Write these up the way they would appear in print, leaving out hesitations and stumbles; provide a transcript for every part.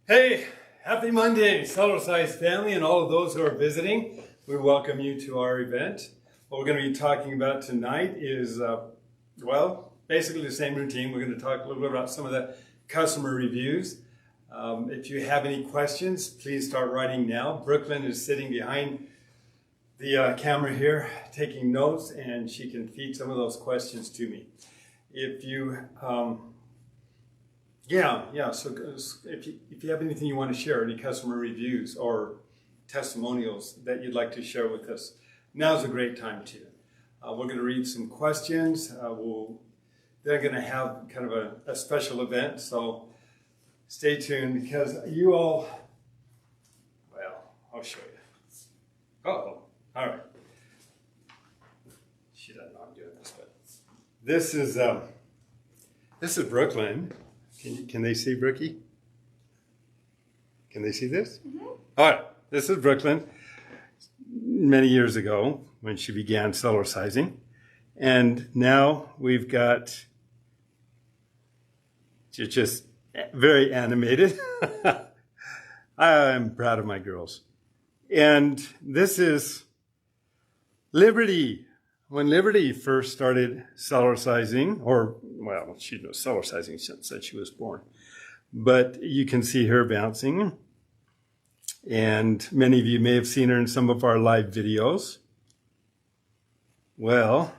Hey, happy Monday, Cellercise family and all of those who are visiting. We welcome you to our event. What we're going to be talking about tonight is, basically the same routine. We're going to talk a little bit about some of the customer reviews. If you have any questions, please start writing now. Brooklyn is sitting behind the camera here taking notes, and she can feed some of those questions to me. If you So if you have anything you want to share, any customer reviews or testimonials that you'd like to share with us, now's a great time to. We're going to read some questions. They're going to have kind of a special event, so stay tuned because you all, I'll show you. All right. She doesn't know I'm doing this, but this is Brooklyn. Can they see Brookie? Can they see this? Mm-hmm. All right, this is Brooklyn many years ago when she began Cellercising. And now we've got, she's just very animated. I'm proud of my girls. And this is Liberty. When Liberty first started Cellercising, she knows Cellercising since she was born, but you can see her bouncing, and many of you may have seen her in some of our live videos. Well,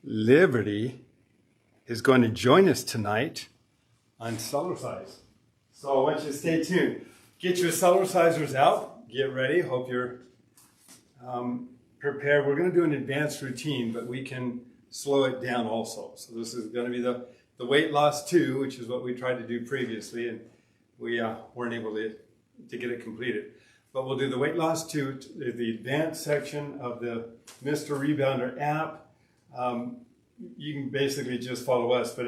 Liberty is going to join us tonight on Cellercise. So I want you to stay tuned. Get your Cellercisers out, get ready, hope you're prepared. We're going to do an advanced routine, but we can slow it down also. So this is going to be the weight loss 2, which is what we tried to do previously, and we weren't able to get it completed. But we'll do the weight loss 2, the advanced section of the Mr. Rebounder app. You can basically just follow us, but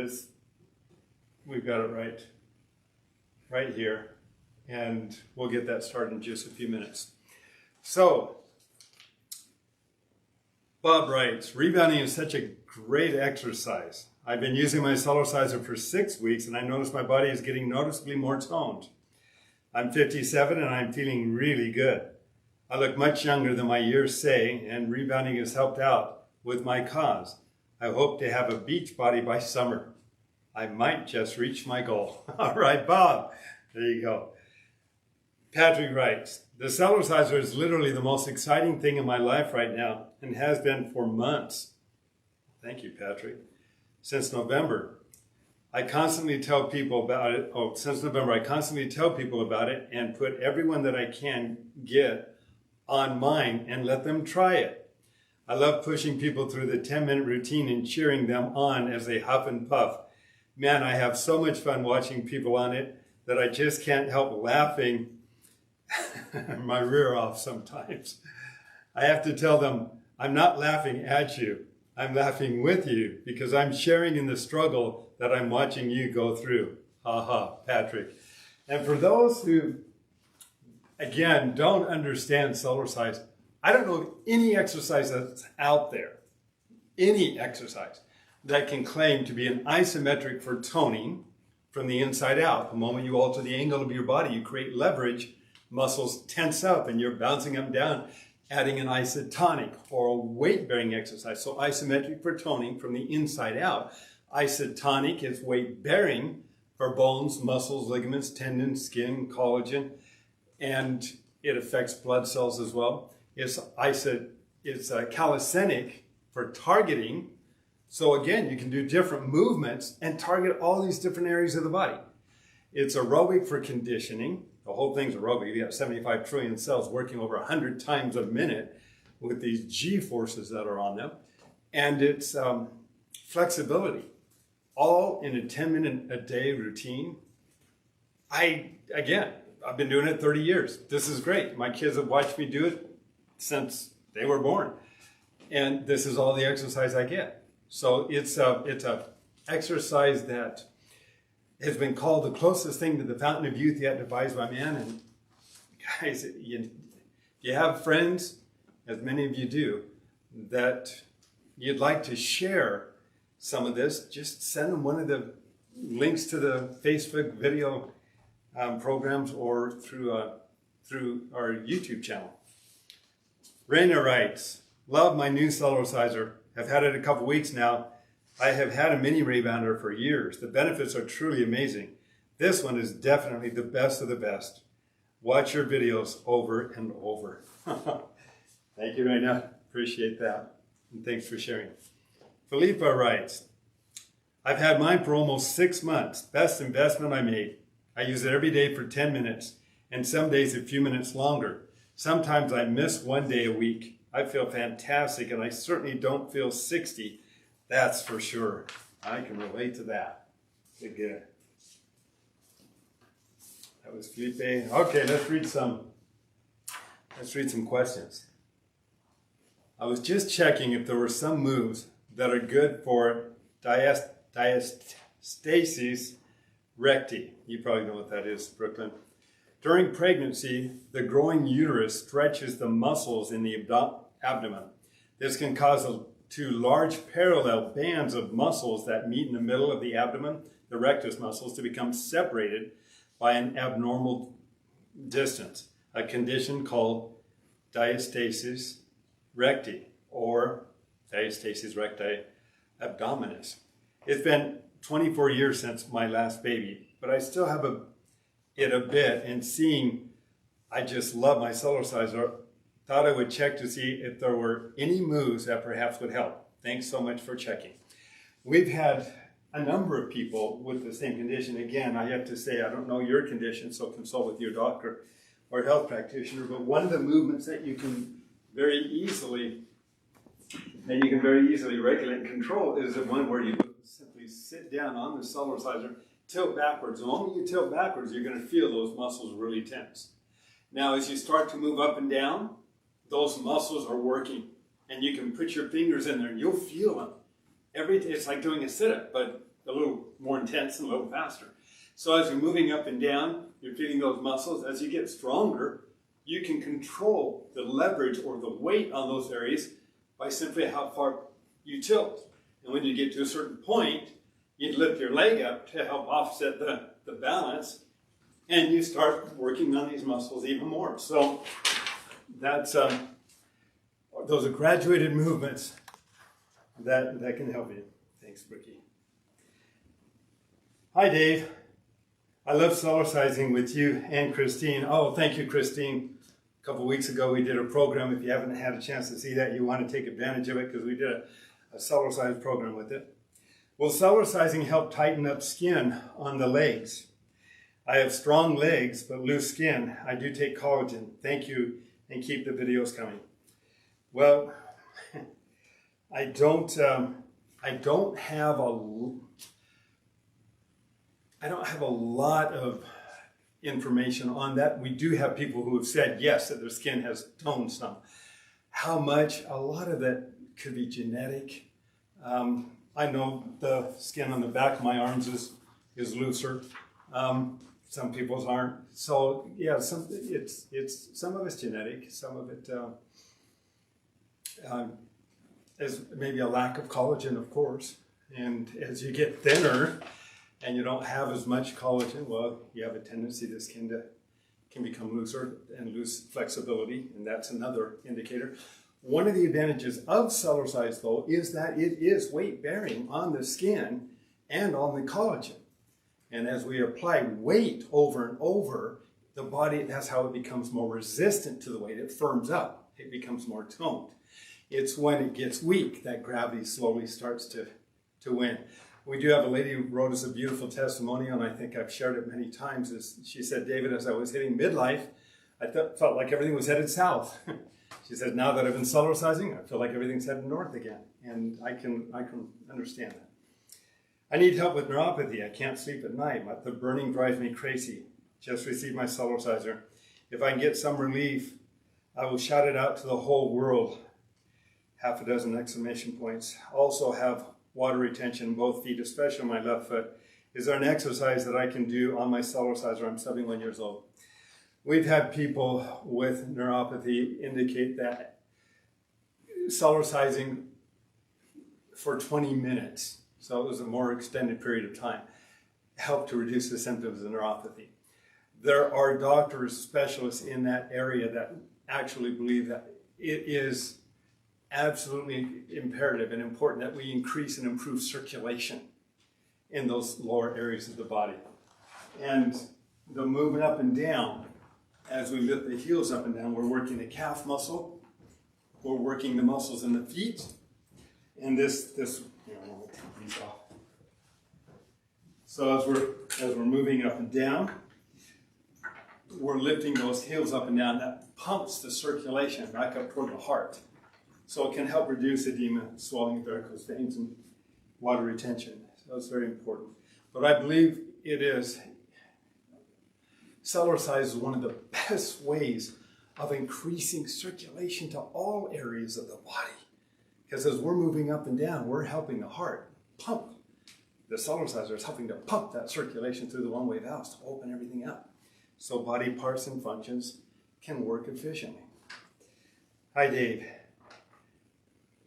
we've got it right here, and we'll get that started in just a few minutes. So, Bob writes, rebounding is such a great exercise. I've been using my Cellerciser for 6 weeks and I noticed my body is getting noticeably more toned. I'm 57 and I'm feeling really good. I look much younger than my years say, and rebounding has helped out with my cause. I hope to have a beach body by summer. I might just reach my goal. All right, Bob, there you go. Patrick writes, the Cellerciser is literally the most exciting thing in my life right now and has been for months. Thank you, Patrick. Since November, I constantly tell people about it. Since November, I constantly tell people about it and put everyone that I can get on mine and let them try it. I love pushing people through the 10-minute routine and cheering them on as they huff and puff. Man, I have so much fun watching people on it that I just can't help laughing my rear off sometimes. I have to tell them, I'm not laughing at you. I'm laughing with you because I'm sharing in the struggle that I'm watching you go through. Ha ha, Patrick. And for those who, again, don't understand Cellercise, I don't know of any exercise that's out there, any exercise that can claim to be an isometric for toning from the inside out. The moment you alter the angle of your body, you create leverage, muscles tense up and you're bouncing up and down, adding an isotonic or a weight-bearing exercise. So isometric for toning from the inside out. Isotonic is weight-bearing for bones, muscles, ligaments, tendons, skin, collagen, and it affects blood cells as well. It's calisthenic for targeting. So again, you can do different movements and target all these different areas of the body. It's aerobic for conditioning. The whole thing's aerobic. You got 75 trillion cells working over 100 times a minute with these G forces that are on them. And it's flexibility, all in a 10-minute a day routine. I've been doing it 30 years. This is great. My kids have watched me do it since they were born. And this is all the exercise I get. So it's a exercise that has been called the closest thing to the fountain of youth yet devised by man. And guys, you have friends, as many of you do, that you'd like to share some of this, just send them one of the links to the Facebook video programs or through our YouTube channel. Raina writes, love my new Cellerciser. I've had it a couple weeks now. I have had a mini rebounder for years. The benefits are truly amazing. This one is definitely the best of the best. Watch your videos over and over. Thank you, Raina. Appreciate that. And thanks for sharing. Philippa writes, I've had mine for almost 6 months. Best investment I made. I use it every day for 10 minutes and some days a few minutes longer. Sometimes I miss one day a week. I feel fantastic and I certainly don't feel 60. That's for sure. I can relate to that. Good. That was Felipe. Okay, let's read some questions. I was just checking if there were some moves that are good for Diastasis Recti. You probably know what that is, Brooklyn. During pregnancy, the growing uterus stretches the muscles in the abdomen. This can cause two large parallel bands of muscles that meet in the middle of the abdomen, the rectus muscles, to become separated by an abnormal distance, a condition called diastasis recti or diastasis recti abdominis. It's been 24 years since my last baby, but I still have it a bit, and seeing I just love my Cellerciser, thought I would check to see if there were any moves that perhaps would help. Thanks so much for checking. We've had a number of people with the same condition. Again, I have to say, I don't know your condition, so consult with your doctor or health practitioner, but one of the movements that you can very easily regulate and control is the one where you simply sit down on the Cellerciser, tilt backwards. The moment you tilt backwards, you're going to feel those muscles really tense. Now, as you start to move up and down, those muscles are working, and you can put your fingers in there, and you'll feel them. It's like doing a sit-up, but a little more intense and a little faster. So as you're moving up and down, you're feeling those muscles. As you get stronger, you can control the leverage or the weight on those areas by simply how far you tilt. And when you get to a certain point, you lift your leg up to help offset the balance, and you start working on these muscles even more. So that's those are graduated movements that can help you. Thanks, Ricky. Hi, Dave. I love Cellercising with you and Christine. Oh, thank you, Christine. A couple weeks ago, we did a program. If you haven't had a chance to see that, you want to take advantage of it because we did a Cellercise program with it. Will Cellercising help tighten up skin on the legs? I have strong legs but loose skin. I do take collagen. Thank you, and keep the videos coming. Well, I don't have a lot of information on that. We do have people who have said yes, that their skin has toned some. How much? A lot of that could be genetic. I know the skin on the back of my arms is looser. Some people's aren't. So yeah, some of it's genetic. Some of it is maybe a lack of collagen, of course. And as you get thinner and you don't have as much collagen, well, you have a tendency the skin can become looser and lose flexibility, and that's another indicator. One of the advantages of Cellercise, though, is that it is weight-bearing on the skin and on the collagen. And as we apply weight over and over, the body, that's how it becomes more resistant to the weight. It firms up. It becomes more toned. It's when it gets weak that gravity slowly starts to win. We do have a lady who wrote us a beautiful testimonial, and I think I've shared it many times. She said, David, as I was hitting midlife, I felt like everything was headed south. She said, now that I've been Cellercising, I feel like everything's headed north again. And I can understand that. I need help with neuropathy. I can't sleep at night. The burning drives me crazy. Just received my Cellerciser. If I can get some relief, I will shout it out to the whole world. 6 exclamation points. Also have water retention in both feet, especially on my left foot. Is there an exercise that I can do on my Cellerciser? I'm 71 years old. We've had people with neuropathy indicate that Cellercising for 20 minutes, so it was a more extended period of time, helped to reduce the symptoms of neuropathy. There are doctors, specialists in that area that actually believe that it is absolutely imperative and important that we increase and improve circulation in those lower areas of the body. And the movement up and down, as we lift the heels up and down, we're working the calf muscle, we're working the muscles in the feet, and this I'll take these off. So as we're moving up and down, we're lifting those heels up and down. That pumps the circulation back up toward the heart. So it can help reduce edema, swelling of varicose veins, and water retention. So it's very important. But I believe it is, Cellercise is one of the best ways of increasing circulation to all areas of the body. Because as we're moving up and down, we're helping the heart pump. The Cellerciser is helping to pump that circulation through the one-way valves to open everything up, so body parts and functions can work efficiently. Hi, Dave.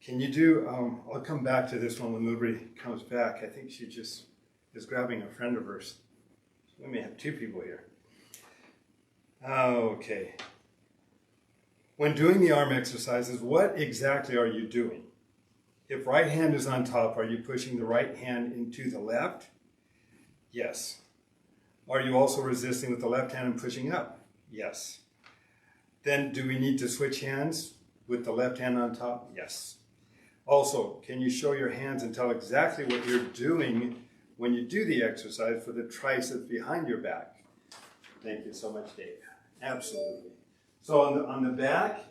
Can you do, I'll come back to this one when Liberty comes back. I think she just is grabbing a friend of hers. We may have two people here. Okay. When doing the arm exercises, what exactly are you doing? If right hand is on top, are you pushing the right hand into the left? Yes. Are you also resisting with the left hand and pushing up? Yes. Then do we need to switch hands with the left hand on top? Yes. Also, can you show your hands and tell exactly what you're doing when you do the exercise for the triceps behind your back? Thank you so much, Dave. Absolutely. So on the back,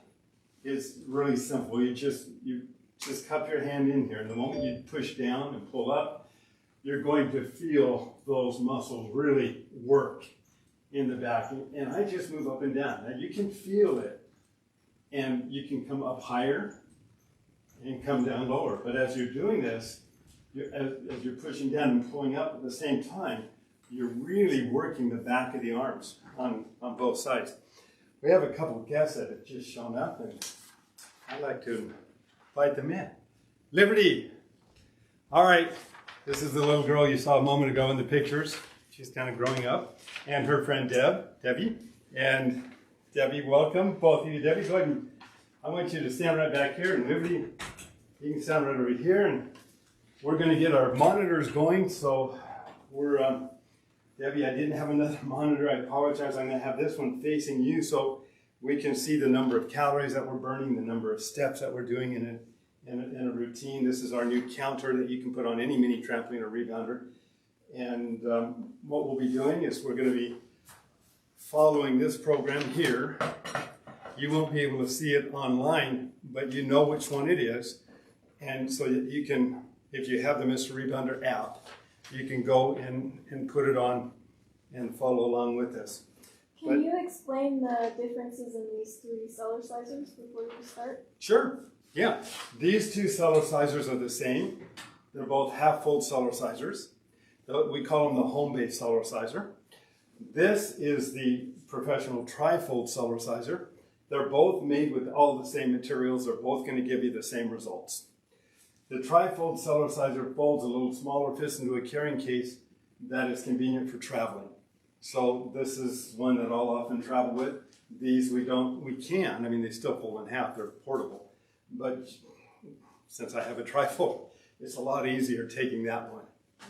it's really simple. You just cup your hand in here, and the moment you push down and pull up, you're going to feel those muscles really work in the back. And I just move up and down. Now you can feel it, and you can come up higher and come down lower. But as you're doing this, as you're pushing down and pulling up at the same time, you're really working the back of the arms on both sides. We have a couple of guests that have just shown up, and I'd like to invite them in. Liberty. All right. This is the little girl you saw a moment ago in the pictures. She's kind of growing up. And her friend Debbie. And Debbie, welcome. Both of you. Debbie, go ahead and I want you to stand right back here. And Liberty, you can stand right over here. And we're going to get our monitors going. So we're, Debbie, I didn't have another monitor. I apologize. I'm going to have this one facing you so we can see the number of calories that we're burning, the number of steps that we're doing in a routine. This is our new counter that you can put on any mini trampoline or rebounder. And what we'll be doing is we're going to be following this program here. You won't be able to see it online, but you know which one it is. And so that you can, if you have the Mr. Rebounder app, you can go and put it on and follow along with us. Can you explain the differences in these three Cellercisers before we start? Sure. Yeah. These two Cellercisers are the same. They're both half-fold Cellercisers. We call them the home-based Cellerciser. This is the professional tri-fold Cellerciser. They're both made with all the same materials. They're both going to give you the same results. The tri-fold Cellerciser folds a little smaller, fits into a carrying case that is convenient for traveling. So this is one that I'll often travel with. These we can. I mean, they still fold in half. They're portable. But since I have a tri-fold, it's a lot easier taking that one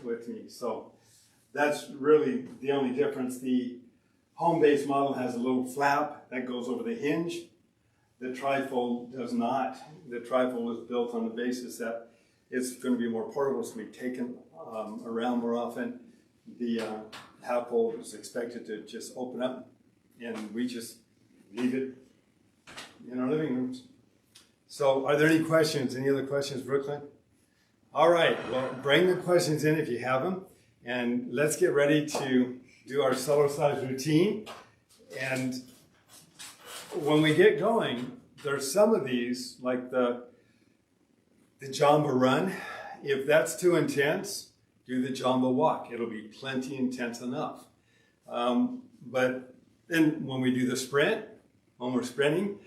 with me. So that's really the only difference. The home-based model has a little flap that goes over the hinge. The tri-fold does not. The tri-fold is built on the basis that it's going to be more portable, it's going to be taken around more often. The half-fold is expected to just open up, and we just leave it in our living rooms. So are there any questions? Any other questions, Brooklyn? All right, well, bring the questions in if you have them, and let's get ready to do our Cellercise routine. And when we get going, there's some of these, like the Jamba run. If that's too intense, do the Jamba walk. It'll be plenty intense enough. But then when we do the sprint, when we're sprinting,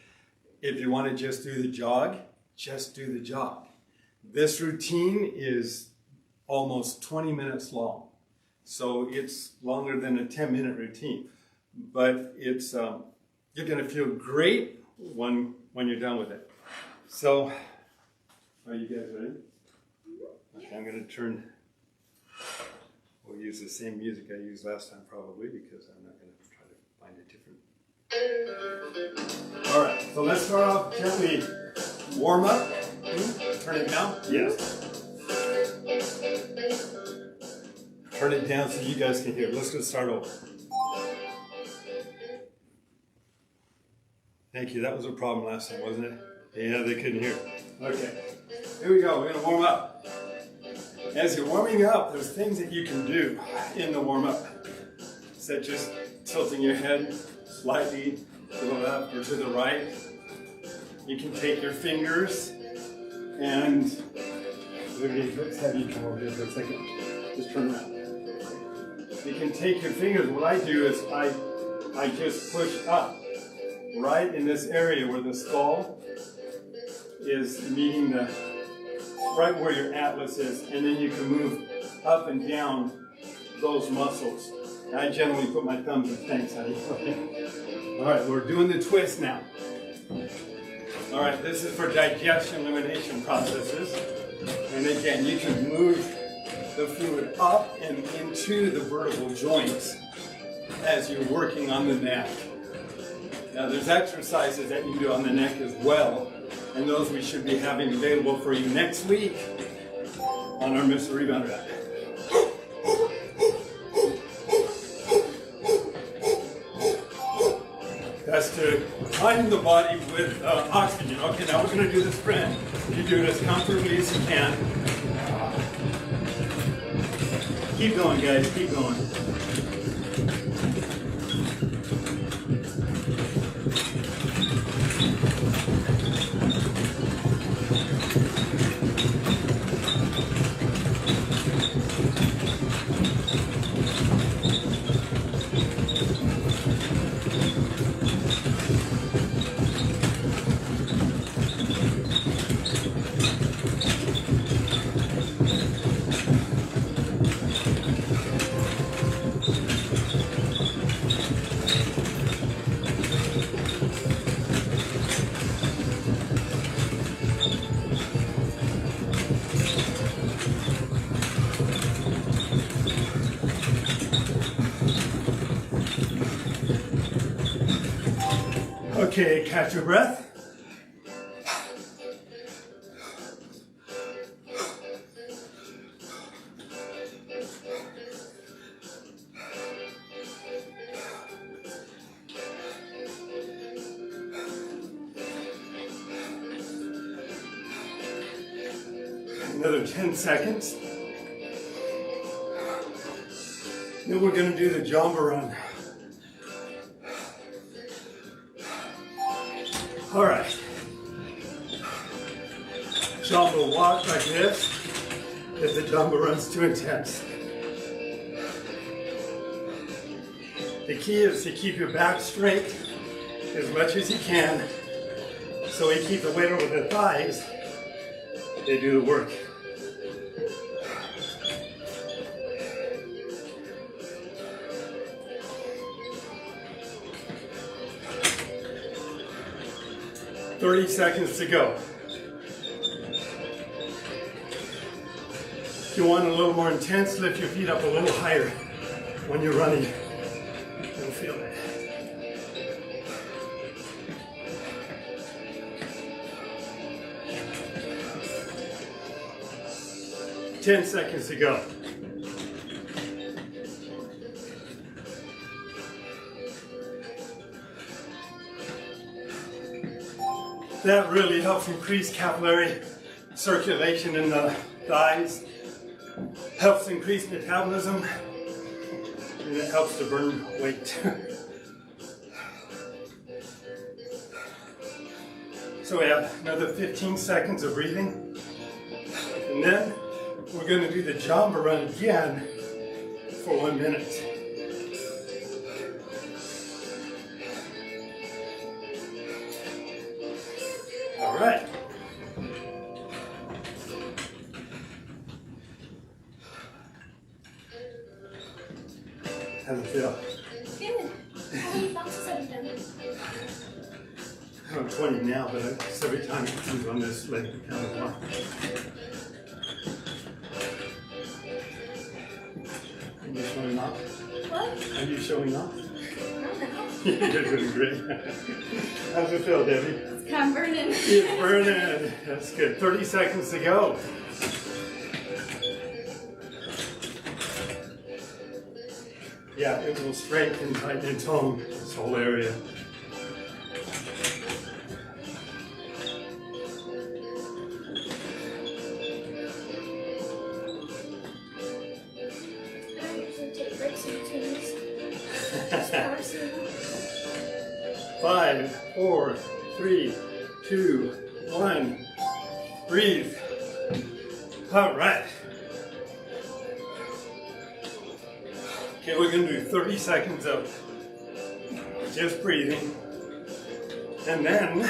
if you want to just do the jog, just do the jog. This routine is almost 20 minutes long. So it's longer than a 10-minute routine. but it's you're going to feel great when you're done with it. So, are you guys ready? Okay, I'm going to turn. We'll use the same music I used last time probably because I'm not going to try to find it different. All right, so let's start off gently. Warm up. Turn it down. Yes. Turn it down so you guys can hear. Let's go start over. Thank you. That was a problem last time, wasn't it? Yeah, they couldn't hear. Okay. Here we go. We're going to warm up. As you're warming up, there's things that you can do in the warm-up, such as tilting your head slightly to the left or to the right. You can take your fingers and let's have you come over here for a second. Just turn around. You can take your fingers. What I do is I just push up right in this area where the skull is meeting the right where your atlas is, and then you can move up and down those muscles. And I generally put my thumbs in. Thanks, honey. All right, we're doing the twist now. All right, this is for digestion elimination processes. And again, you can move the fluid up and into the vertebral joints as you're working on the neck. Now, there's exercises that you can do on the neck as well, and those we should be having available for you next week on our Mr. Rebound Rack. That's to line the body with oxygen. Okay, now we're going to do the sprint. You do it as comfortably as you can. Keep going, guys. Keep going. Okay, catch your breath. Another 10 seconds. Then we're going to do the Jamba run. All right. Jamba walk like this if the Jamba run's too intense. The key is to keep your back straight as much as you can so we keep the weight over the thighs. They do the work. "30 seconds to go." If you want a little more intense, lift your feet up a little higher when you're running. You'll feel it. "10 seconds to go." That really helps increase capillary circulation in the thighs, helps increase metabolism, and it helps to burn weight. So we have another 15 seconds of breathing, and then we're going to do the Jamba run again for 1 minute. All right. How's it feel? Good. How many boxes have you done? I'm 20 now, but every time it comes on this leg, it counts one. Are you showing off? What? Are you showing off? No. You're doing great. How's it feel, Debbie? It's kind of burning. It's burning. That's good. 30 seconds to go. Yeah, it will strengthen, tighten, and tone this whole area. I usually take breaks in between these. Just power sitting. 5, 4, 3, 2, 1. Breathe. All right. Okay, we're going to do 30 seconds of just breathing. And then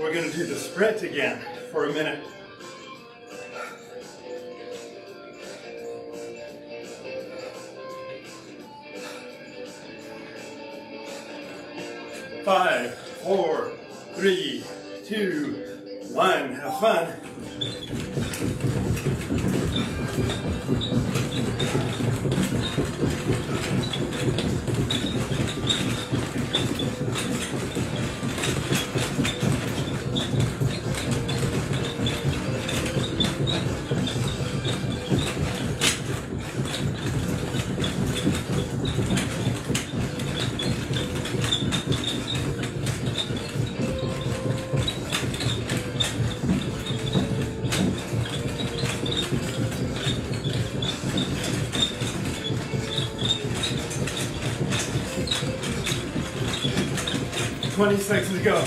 we're going to do the sprint again for a minute. Five, 4, 3, 2, 1. Have fun. Twenty seconds to go.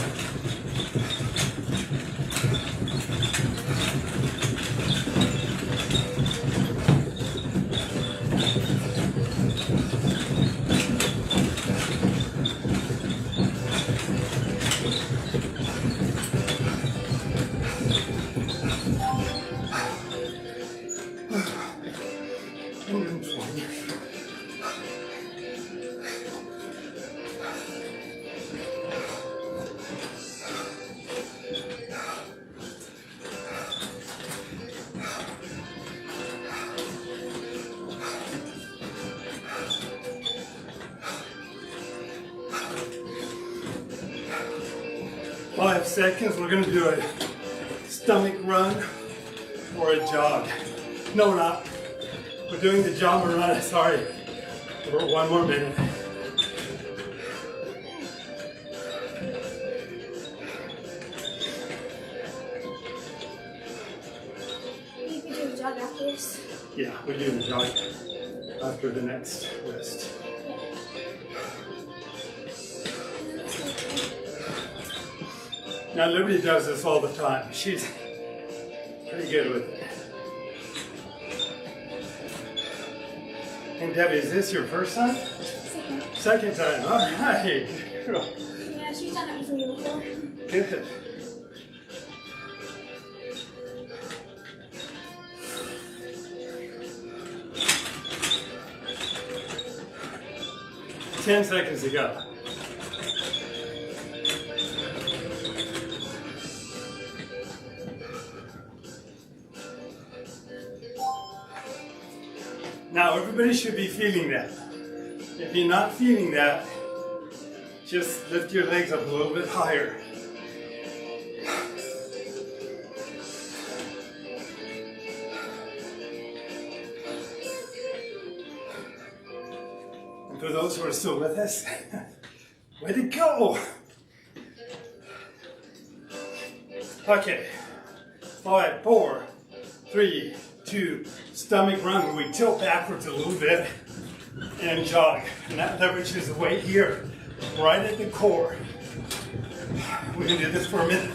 Five seconds, we're going to do a stomach run or a jog. No, we're not. We're doing the jog and run, sorry. For one more minute. You can do a jog afterwards. Yeah, we're doing the jog after the next rest. Now Liberty does this all the time. She's pretty good with it. And Debbie, is this your first time? Second. Second time, all right. Yeah, she's done it with me before. Good. Ten seconds to go. Now everybody should be feeling that. If you're not feeling that, just lift your legs up a little bit higher. And for those who are still with us, way to go! Okay, 5, 4, 3, 2, stomach run where we tilt backwards a little bit and jog. And that leverages the weight here, right at the core. We're gonna do this for a minute.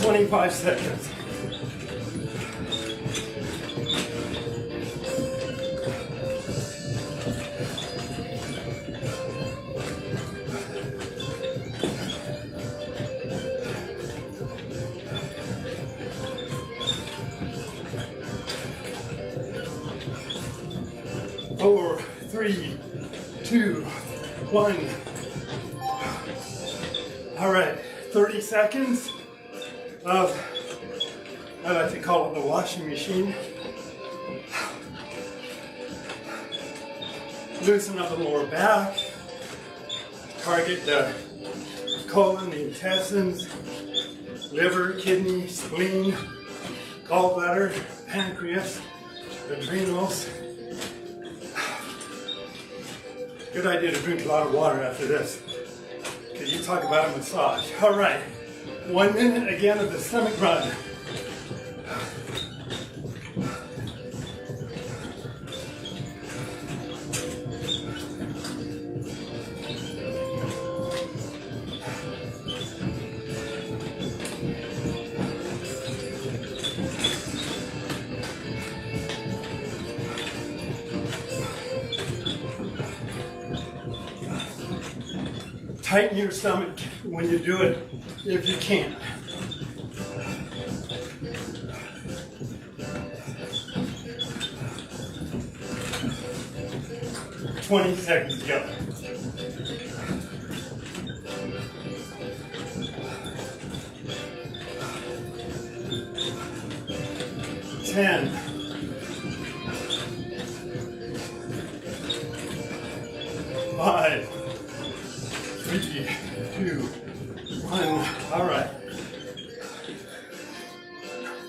25 seconds. Four, three, two, one. All right, 30 seconds of, I like to call it the washing machine. Loosen up the lower back. Target the colon, the intestines, liver, kidney, spleen, gallbladder, pancreas, adrenals. Good idea to drink a lot of water after this, because you talk about a massage. All right, 1 minute again of the stomach run. Tighten your stomach when you do it, if you can. "20 seconds to go. "10. 5. 3, 2, 1. All right.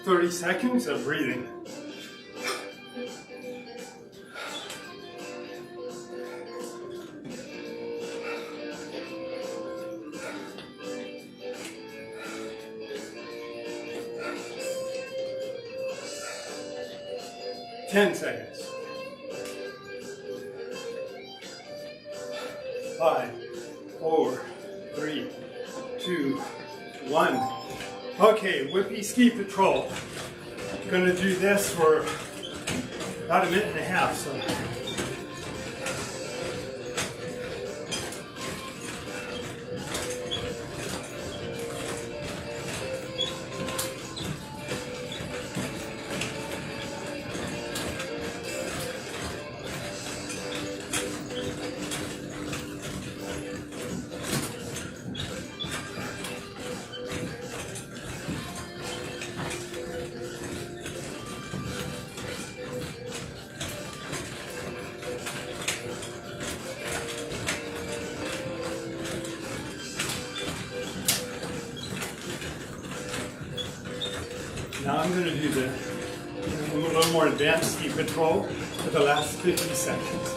30 seconds of breathing. Ten seconds. 5, 4, 3, 2, 1. Okay, Whippy Ski Patrol. I'm gonna do this for about a minute and a half. So. Now I'm going to do a little more advanced ski patrol for the last 50 seconds.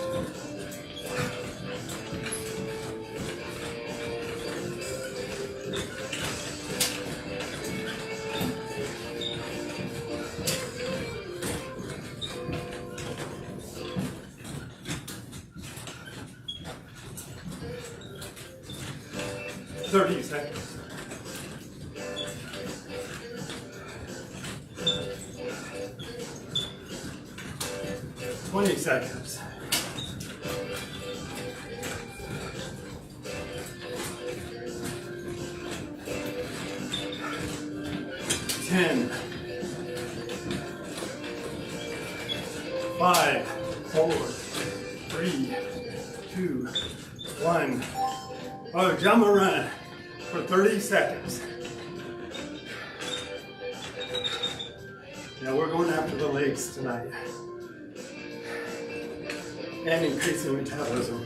"30 seconds. 20 seconds. 10. 5, 4, 3, 2, 1. Oh, jump and run for 30 seconds. Now we're going after the legs tonight. And increasing metabolism.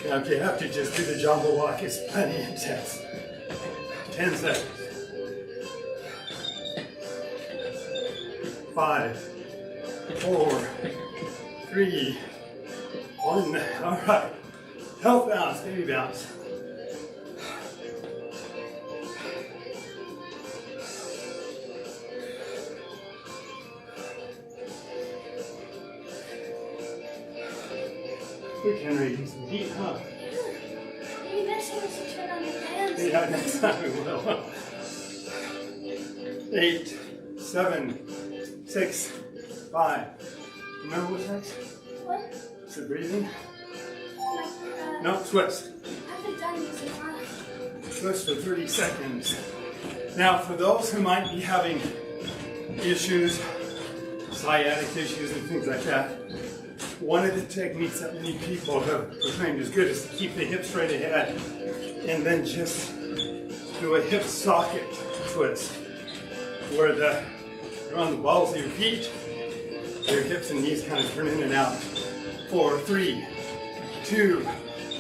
Now if you have to just do the jumbo walk, it's plenty intense. 10 seconds. 5, 4, 3, 1. All right. Health bounce, baby bounce. We're generating some heat, huh? Maybe best was to turn on Yeah, next time we will. 8, 7, 6, 5. Remember what's next? What? Is it breathing? Like, No, twist. I haven't done this in a while. Twist for 30 seconds. Now, for those who might be having issues, sciatic issues and things like that, one of the techniques that many people have proclaimed is good is to keep the hips straight ahead and then just do a hip socket twist where you're on the balls of your feet, your hips and knees kind of turn in and out. 4, 3, 2,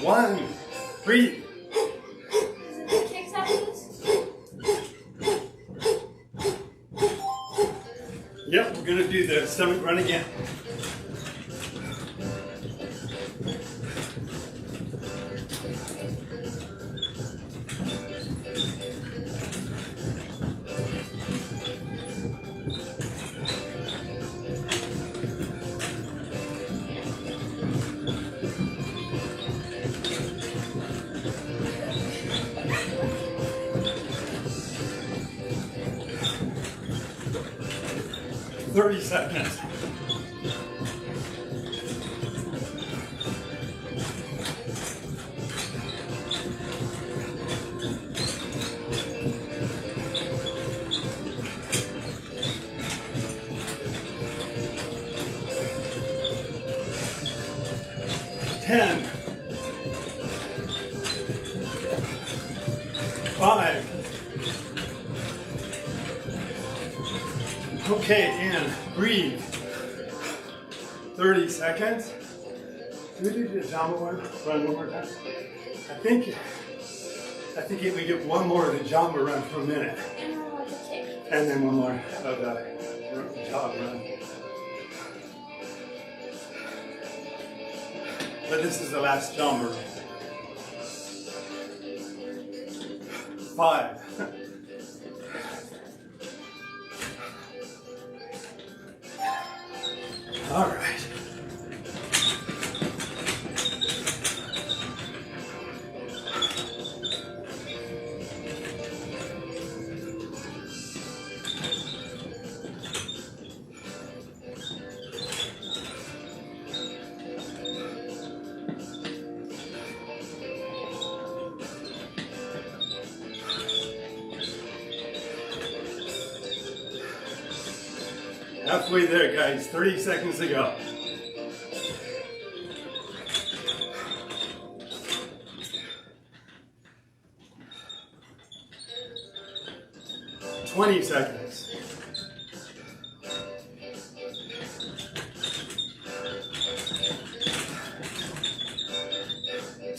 1, breathe. Is it the kicks after this? Yep, we're gonna do the stomach run again. Thirty seconds. Ten. 5. Okay, and breathe. 30 seconds. Can we do the jumbo one? Run one more time. I think if we get one more of the jumbo run for a minute. And I want the kick. And then one more of the jog run. But this is the last jumper. 5. All right. Halfway there, guys. 30 seconds to go. $20 seconds.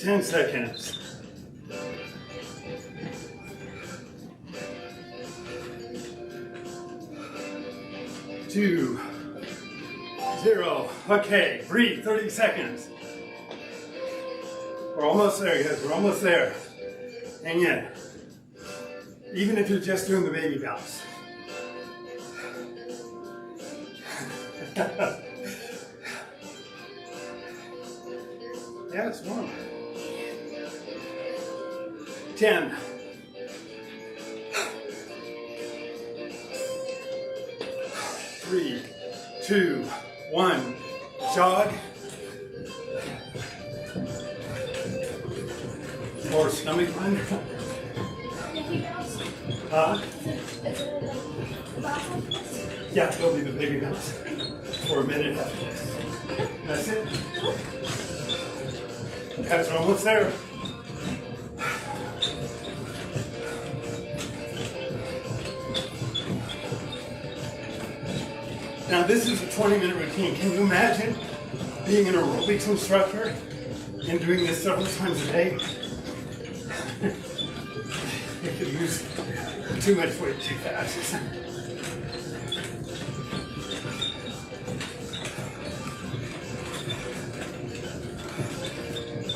10 seconds. 2, 0. Okay, breathe. 30 seconds. We're almost there, guys. We're almost there. Hang in. Even if you're just doing the baby bounce. Yeah, it's warm. 10. 3, 2, 1. Jog. Or stomach run. Baby bounce? Huh? Is it like bounce like this? Yeah, it'll be the baby bounce for a minute after this. That's it. Guys, we're almost there. Now this is a 20-minute routine. Can you imagine being an aerobics instructor and doing this several times a day? You could lose too much weight too fast.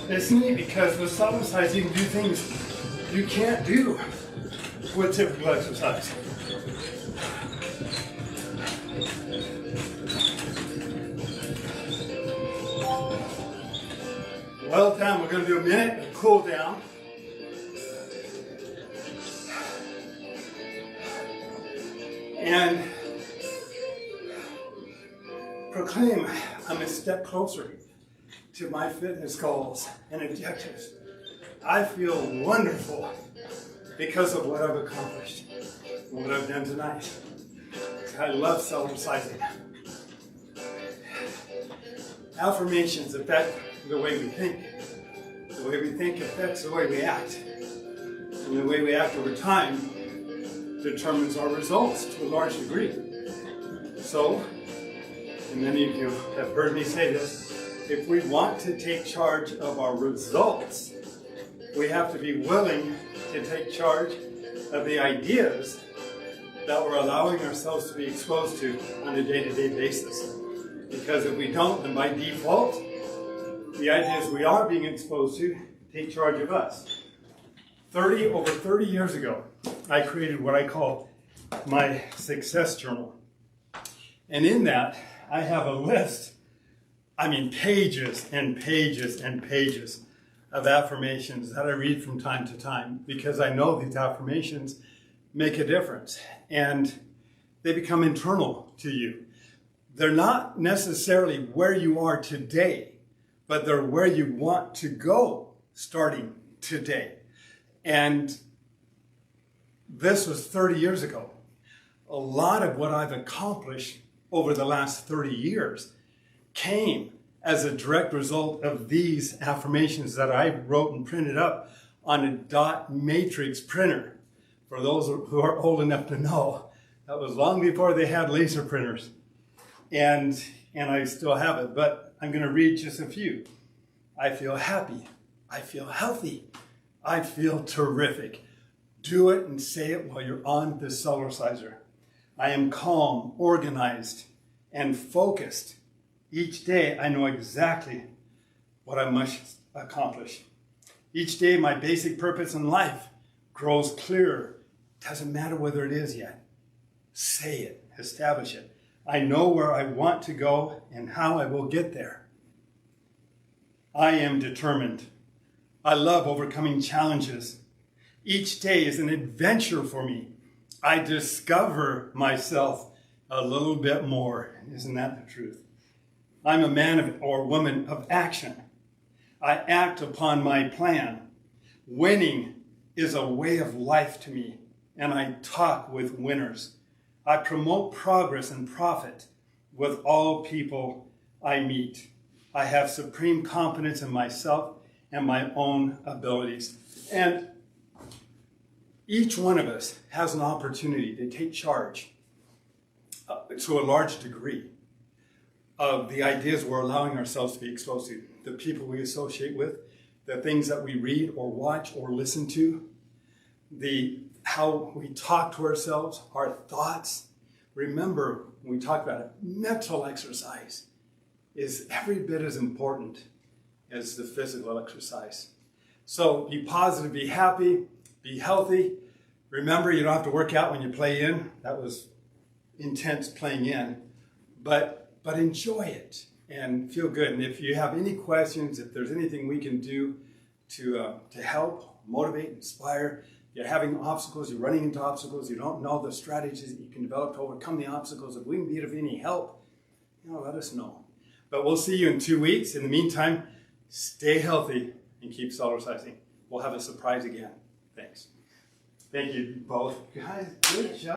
It's neat because with Cellercise you can do things you can't do with typical exercise. Well done. We're going to do a minute of cool down. and proclaim I'm a step closer to my fitness goals and objectives. I feel wonderful because of what I've accomplished and what I've done tonight. I love Cellercising. Affirmations affect the way we think. The way we think affects the way we act. And the way we act over time determines our results to a large degree. So, and many of you have heard me say this, if we want to take charge of our results, we have to be willing to take charge of the ideas that we're allowing ourselves to be exposed to on a day-to-day basis. Because if we don't, then by default, the ideas we are being exposed to take charge of us. Over 30 years ago, I created what I call my success journal. And in that, I have a list, pages and pages and pages of affirmations that I read from time to time because I know these affirmations make a difference and they become internal to you. They're not necessarily where you are today, but they're where you want to go starting today. And this was 30 years ago. A lot of what I've accomplished over the last 30 years came as a direct result of these affirmations that I wrote and printed up on a dot matrix printer. For those who are old enough to know, that was long before they had laser printers. And I still have it, but I'm going to read just a few. I feel happy. I feel healthy. I feel terrific. Do it and say it while you're on the Cellerciser. I am calm, organized, and focused. Each day I know exactly what I must accomplish. Each day my basic purpose in life grows clearer. Doesn't matter whether it is yet. Say it, establish it. I know where I want to go and how I will get there. I am determined. I love overcoming challenges. Each day is an adventure for me. I discover myself a little bit more. Isn't that the truth? I'm a man or woman of action. I act upon my plan. Winning is a way of life to me, and I talk with winners. I promote progress and profit with all people I meet. I have supreme confidence in myself and my own abilities. And each one of us has an opportunity to take charge to a large degree of the ideas we're allowing ourselves to be exposed to, the people we associate with, the things that we read or watch or listen to, how we talk to ourselves, our thoughts. Remember, when we talk about it, mental exercise is every bit as important as the physical exercise. So be positive, be happy, be healthy. Remember, you don't have to work out when you play in. That was intense playing in. But enjoy it and feel good. And if you have any questions, if there's anything we can do to help, motivate, inspire, you're having obstacles, you're running into obstacles, you don't know the strategies that you can develop to overcome the obstacles, if we can be of any help, let us know. But we'll see you in 2 weeks. In the meantime, stay healthy and keep Cellercising. We'll have a surprise again. Thanks. Thank you both. Guys, good job.